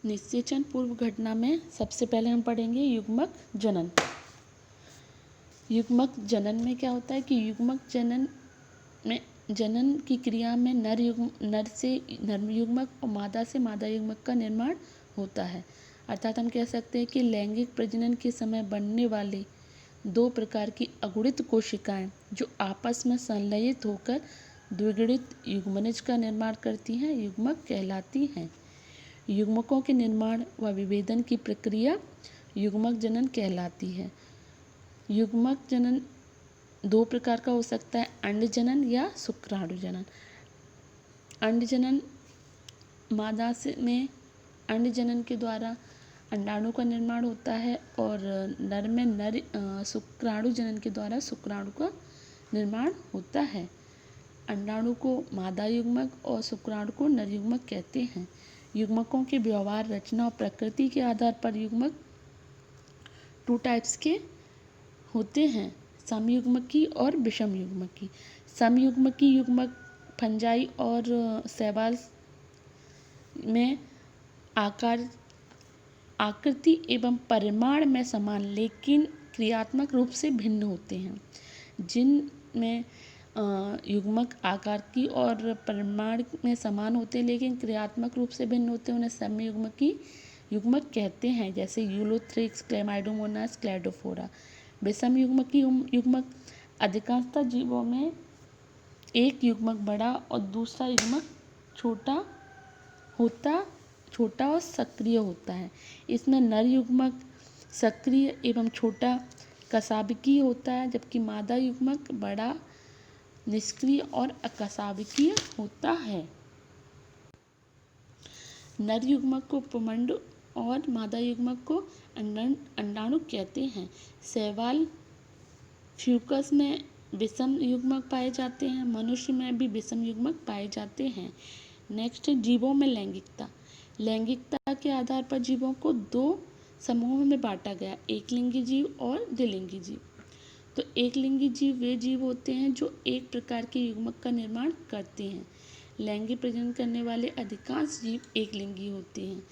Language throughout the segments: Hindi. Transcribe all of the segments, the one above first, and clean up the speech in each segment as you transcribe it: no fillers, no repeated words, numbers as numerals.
निषेचन पूर्व घटना में सबसे पहले हम पढ़ेंगे युग्मक जनन। युग्मक जनन में क्या होता है कि युग्मक जनन में जनन की क्रिया में नर युग्मक और मादा से मादा युग्मक का निर्माण होता है। अर्थात हम कह सकते हैं कि लैंगिक प्रजनन के समय बनने वाले दो प्रकार की अगुणित कोशिकाएं जो आपस में संलयित होकर द्विगुणित युग्मनज का निर्माण करती हैं युग्मक कहलाती हैं। युग्मकों के निर्माण व विभेदन की प्रक्रिया युग्मक जनन कहलाती है। युग्मक जनन दो प्रकार का हो सकता है, अंड जनन या शुक्राणु जनन। अंड जनन मादा में अंड जनन के द्वारा अंडाणु का निर्माण होता है और नर में शुक्राणु जनन के द्वारा शुक्राणु का निर्माण होता है। अंडाणु को मादा युग्मक और शुक्राणु को नर युग्मक कहते हैं। युग्मकों के व्यवहार, रचना और प्रकृति के आधार पर युग्मक 2 टाइप्स के होते हैं, समयुग्मकी और विषम युग्मकी। समयुग्मकी युग्मक फंजाई और शैवाल में आकृति एवं परिमाण में समान लेकिन क्रियात्मक रूप से भिन्न होते हैं। जिनमें युग्मक आकार की और परिमाण में समान होते हैं लेकिन क्रियात्मक रूप से भिन्न होते हैं, उन्हें समयुग्मकी युग्मक कहते हैं, जैसे यूलोथ्रिक्स, क्लेमाइडोमोनास, क्लैडोफोरा। विषम युग्मकी युग्मक अधिकांशतः जीवों में एक युग्मक बड़ा और दूसरा युग्मक छोटा और सक्रिय होता है। इसमें नर युग्मक सक्रिय एवं छोटा कशाभिकीय होता है, जबकि मादा युग्मक बड़ा, निष्क्रिय और अकशाभिकीय होता है। नर युग्मक को पुंमंड और मादा युग्मक को अंडाणु कहते हैं। शैवाल फ्यूकस में विषम युग्मक पाए जाते हैं। मनुष्य में भी विषम युग्मक पाए जाते हैं। नेक्स्ट, जीवों में लैंगिकता। लैंगिकता के आधार पर जीवों को 2 समूहों में बांटा गया, एकलिंगी जीव और द्विलिंगी जीव। तो एकलिंगी जीव वे जीव होते हैं जो एक प्रकार के युग्मक का निर्माण करते हैं। लैंगिक प्रजनन करने वाले अधिकांश जीव एकलिंगी होते हैं।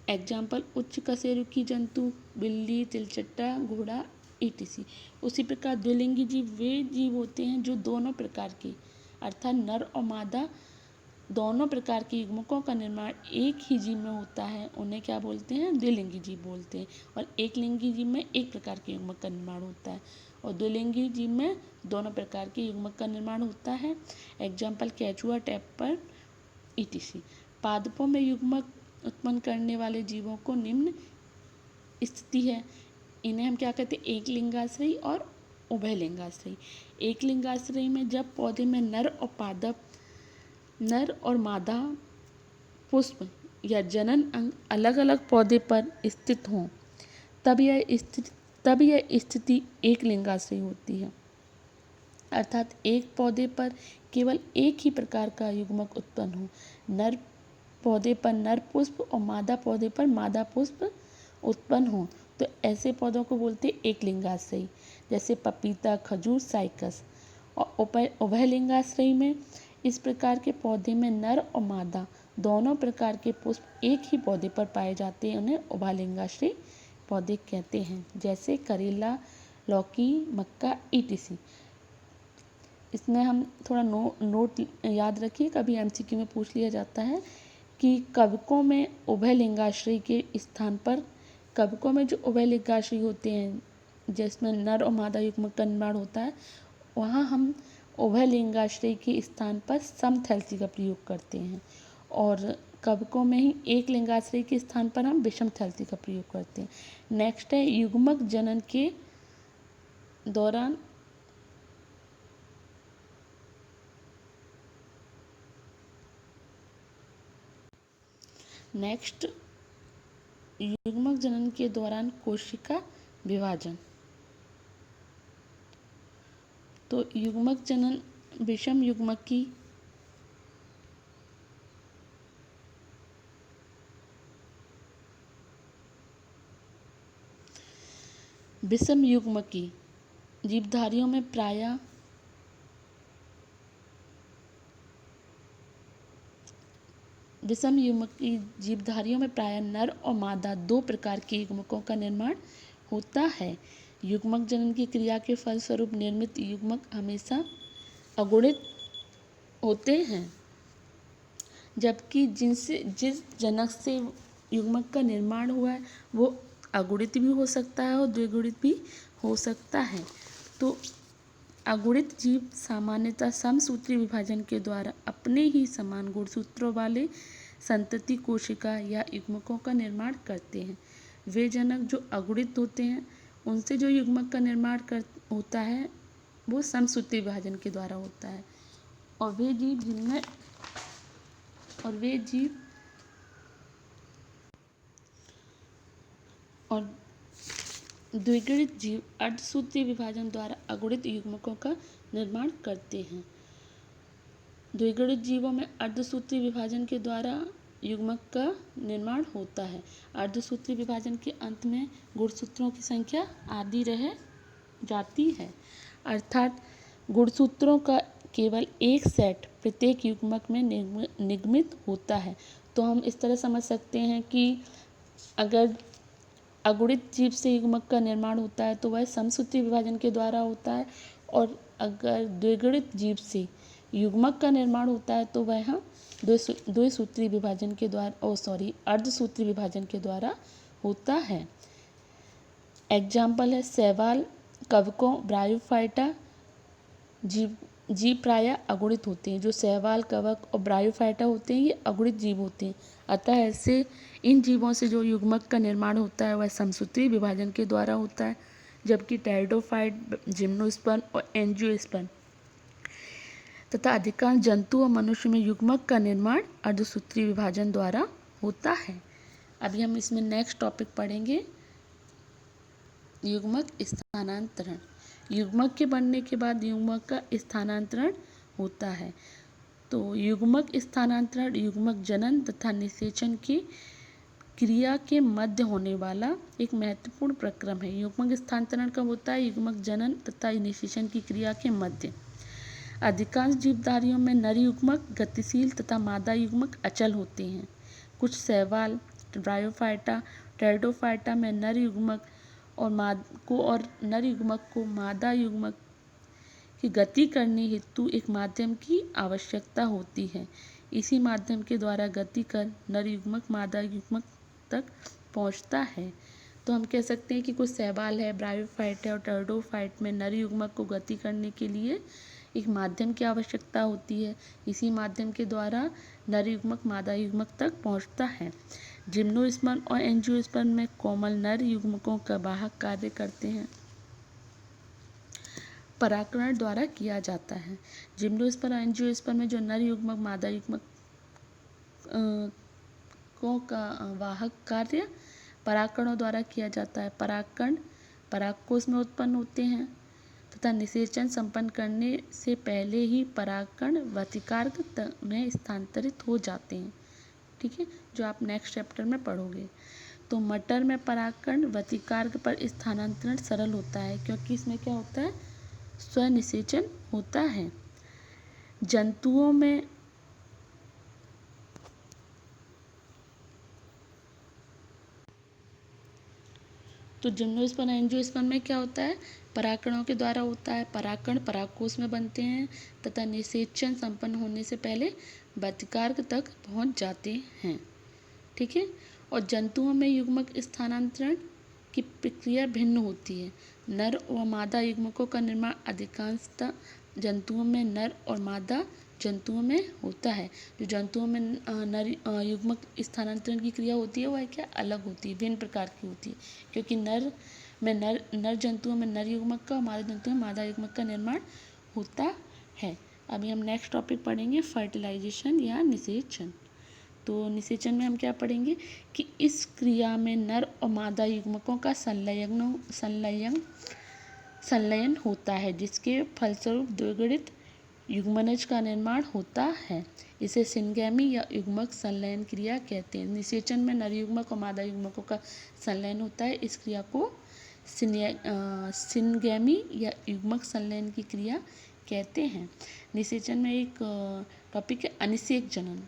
एग्जाम्पल उच्च कशेरुकी जंतु, बिल्ली, तिलचट्टा, घोड़ा etc। उसी प्रकार द्विलिंगी जीव वे जीव होते हैं जो दोनों प्रकार के अर्थात नर और मादा दोनों प्रकार के युग्मकों का निर्माण एक ही जीव में होता है, उन्हें क्या बोलते हैं? द्विलिंगी जीव बोलते हैं। और एक लिंगी जीव में एक प्रकार के युग्मक का निर्माण होता है और द्विलिंगी जीव में दोनों प्रकार के युग्मक का निर्माण होता है। एग्जाम्पल केचुआ, टैपर etc। पादपों में युग्मक उत्पन्न करने वाले जीवों को निम्न स्थिति है। इन्हें हम क्या कहते हैं? एक लिंगाश्रयी और उभय लिंगाश्रयी। एक लिंगाश्रयी में जब पौधे में नर और मादा पुष्प या जनन अंग अलग अलग पौधे पर स्थित हों तब यह स्थिति एक लिंगाश्रयी होती है। अर्थात एक पौधे पर केवल एक ही प्रकार का युग्मक उत्पन्न हो, नर पौधे पर नर पुष्प और मादा पौधे पर मादा पुष्प उत्पन्न हो, तो ऐसे पौधों को बोलते हैं एक लिंगाश्रयी, जैसे पपीता, खजूर, साइकस। और उभय लिंगाश्रयी में इस प्रकार के पौधे में नर और मादा दोनों प्रकार के पुष्प एक ही पौधे पर पाए जाते हैं, उन्हें उभय लिंगाश्रयी पौधे कहते हैं, जैसे करेला, लौकी, मक्का etc। इसमें हम थोड़ा नोट याद रखिए, कभी MCQ में पूछ लिया जाता है कि कवकों में उभय लिंगाश्रयी के स्थान पर, कवकों में जो उभय लिंगाश्रयी होते हैं जिसमें नर और मादा युग्मक का निर्माण होता है, वहाँ हम उभय लिंगाश्रयी के स्थान पर समथैलेसी का प्रयोग करते हैं और कवकों में ही एक लिंगाश्रयी के स्थान पर हम विषमथैलेसी का प्रयोग करते हैं। नेक्स्ट है युग्मक जनन के दौरान युग्मक जनन के दौरान कोशिका विभाजन। तो युग्मक जनन विषम युग्मकी जीवधारियों में प्रायः विषम युग्मक की जीवधारियों में प्रायः नर और मादा दो प्रकार के युग्मकों का निर्माण होता है। युग्मक जनन की क्रिया के फलस्वरूप निर्मित युग्मक हमेशा अगुणित होते हैं, जबकि जिस जनक से युग्मक का निर्माण हुआ है वो अगुणित भी हो सकता है और द्विगुणित भी हो सकता है। तो अगुणित जीव सामान्यतः समसूत्री विभाजन के द्वारा अपने ही समान गुणसूत्रों वाले संतति कोशिका या युग्मकों का निर्माण करते हैं। वे जनक जो अगुणित होते हैं उनसे जो युग्मक का निर्माण होता है वो समसूत्री विभाजन के द्वारा होता है। और वे जीव और द्विगुणित जीव अर्धसूत्री विभाजन द्वारा अगुणित युग्मकों का निर्माण करते हैं। द्विगुणित जीवों में अर्धसूत्री विभाजन के द्वारा युग्मक का निर्माण होता है। अर्धसूत्री विभाजन के अंत में गुणसूत्रों की संख्या आधी रह जाती है, अर्थात गुणसूत्रों का केवल एक सेट प्रत्येक युग्मक में निगमित होता है। तो हम इस तरह समझ सकते हैं कि अगर अगुणित जीव से युग्मक का निर्माण होता है तो वह समसूत्री विभाजन के द्वारा होता है, और अगर द्विगुणित जीव से युग्मक का निर्माण होता है तो वह द्विसूत्री विभाजन के द्वारा अर्धसूत्री विभाजन के द्वारा होता है। एग्जाम्पल है शैवाल, कवकों, ब्रायोफाइटा जीव प्रायः अगुणित होते हैं। जो शैवाल, कवक और ब्रायोफाइटा होते हैं ये अगुणित जीव होते हैं, अतः ऐसे इन जीवों से जो युग्मक का निर्माण होता है वह समसूत्री विभाजन के द्वारा होता है, जबकि टेरिडोफाइट, जिम्नोस्पर्म और एंजियोस्पर्म तथा अधिकांश जंतु और मनुष्य में युग्मक का निर्माण अर्धसूत्री विभाजन द्वारा होता है। अभी हम इसमें नेक्स्ट टॉपिक पढ़ेंगे युग्मक स्थानांतरण। युग्मक के बनने के बाद युग्मक का स्थानांतरण होता है। तो युग्मक स्थानांतरण युग्मक जनन तथा निषेचन की क्रिया के मध्य होने वाला एक महत्वपूर्ण प्रक्रम है। युग्मक स्थानांतरण कब होता है? युग्मक जनन तथा निषेचन की क्रिया के मध्य। अधिकांश जीवधारियों में नर युग्मक गतिशील तथा मादा युग्मक अचल होते हैं। कुछ शैवाल, ब्रायोफाइटा, टेरिडोफाइटा में नर युग्मक और नर युग्मक को मादा युग्मक की गति करने हेतु एक माध्यम की आवश्यकता होती है। इसी माध्यम के द्वारा गति कर नर युग्मक मादा युग्मक तक पहुंचता है। तो हम कह सकते हैं कि कुछ शैवाल है, ब्रायोफाइट है और टेरिडोफाइट में नर युग्मक को गति करने के लिए एक माध्यम की आवश्यकता होती है। इसी माध्यम के द्वारा नर युग्मक मादा युग्मक तक पहुंचता है। जिम्नोस्पर्म और एंजियोस्पर्म में कोमल नर युग्मकों का वाहक कार्य करते हैं, परागकण द्वारा किया जाता है। जिम्नोस्पर्म और एंजियोस्पर्म में जो नर युग्मक मादा युग्मक का वाहक कार्य परागकणों द्वारा किया जाता है। परागकण परागकोश में उत्पन्न होते हैं तथा निषेचन संपन्न करने से पहले ही परागकण वर्तिकार्क में स्थानांतरित हो जाते हैं। ठीक है, जो आप नेक्स्ट चैप्टर में पढ़ोगे। तो मटर में परागकण वर्तिकार्क पर स्थानांतरण सरल होता है, क्योंकि इसमें क्या होता है? स्वनिषेचन होता है। जंतुओं में तो जिम्नोस्पर्म एंजियोस्पर्म में क्या होता है? परागकणों के द्वारा होता है। परागकण परागकोश में बनते हैं तथा निषेचन संपन्न होने से पहले वर्तिकार्क तक पहुंच जाते हैं। ठीक है, और जंतुओं में युग्मक स्थानांतरण की प्रक्रिया भिन्न होती है। नर और मादा युग्मकों का निर्माण अधिकांशतः जंतुओं में नर और मादा जंतुओं में होता है। जो जंतुओं में नर युग्मक स्थानांतरण की क्रिया होती है वह क्या अलग होती है, भिन्न प्रकार की होती है, क्योंकि नर जंतुओं में नर युग्मक का और मादा जंतुओं में मादा युग्मक का निर्माण होता है। अभी हम नेक्स्ट टॉपिक पढ़ेंगे फर्टिलाइजेशन या निषेचन। तो निषेचन में हम क्या पढ़ेंगे कि इस क्रिया में नर और मादा युग्मकों का संलयन होता है, जिसके फलस्वरूप द्विगुणित युग्मनज का निर्माण होता है। इसे सिनगैमी या युग्मक संलयन क्रिया कहते हैं। निषेचन में नर युग्मक और मादा युग्मकों का संलयन होता है। इस क्रिया को सिनगैमी या युग्मक संलयन की क्रिया कहते हैं। निषेचन में एक टॉपिक है अनिषेक जनन।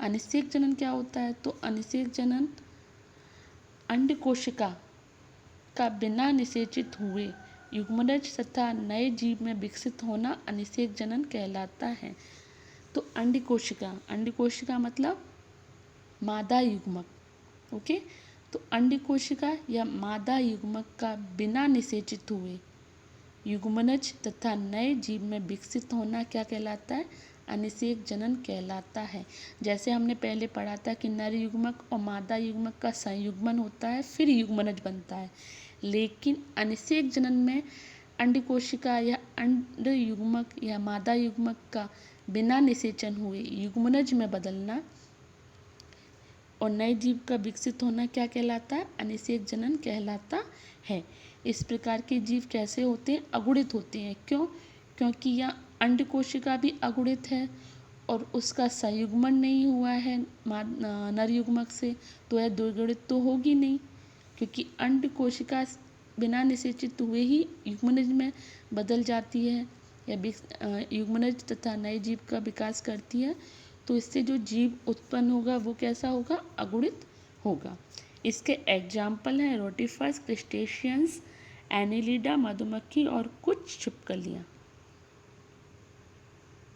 अनिषेक जनन क्या होता है? तो अनिषेक जनन अंड कोशिका का बिना निषेचित हुए युग्मनज तथा नए जीव में विकसित होना अनिषेक जनन कहलाता है। तो अंड कोशिका मतलब मादा युग्मक, ओके। तो अंड कोशिका या मादा युग्मक का बिना निषेचित हुए युग्मनज तथा नए जीव में विकसित होना क्या कहलाता है? अनिषेक जनन कहलाता है। जैसे हमने पहले पढ़ा था कि नर युग्मक और मादा युग्मक का संयुग्मन होता है फिर युग्मनज बनता है, लेकिन अनिषेक जनन में अंड कोशिका या अंड युग्मक या मादा युग्मक का बिना निषेचन हुए युग्मनज में बदलना और नए जीव का विकसित होना क्या कहलाता है? अनिषेक जनन कहलाता है। इस प्रकार के जीव कैसे होते हैं? अगुणित होते हैं। क्यों? क्योंकि यह अंड कोशिका भी अगुणित है और उसका संयुग्मन नहीं हुआ है नर युग्मक से, तो यह द्विगुणित तो होगी नहीं, क्योंकि अंड कोशिका बिना निषेचित हुए ही युग्मनज में बदल जाती है या युग्मनज तथा नए जीव का विकास करती है। तो इससे जो जीव उत्पन्न होगा वो कैसा होगा? अगुणित होगा। इसके एग्जाम्पल हैं रोटिफर्स, क्रस्टेशियंस, एनिलिडा मधुमक्खी और कुछ छिपकलियाँ।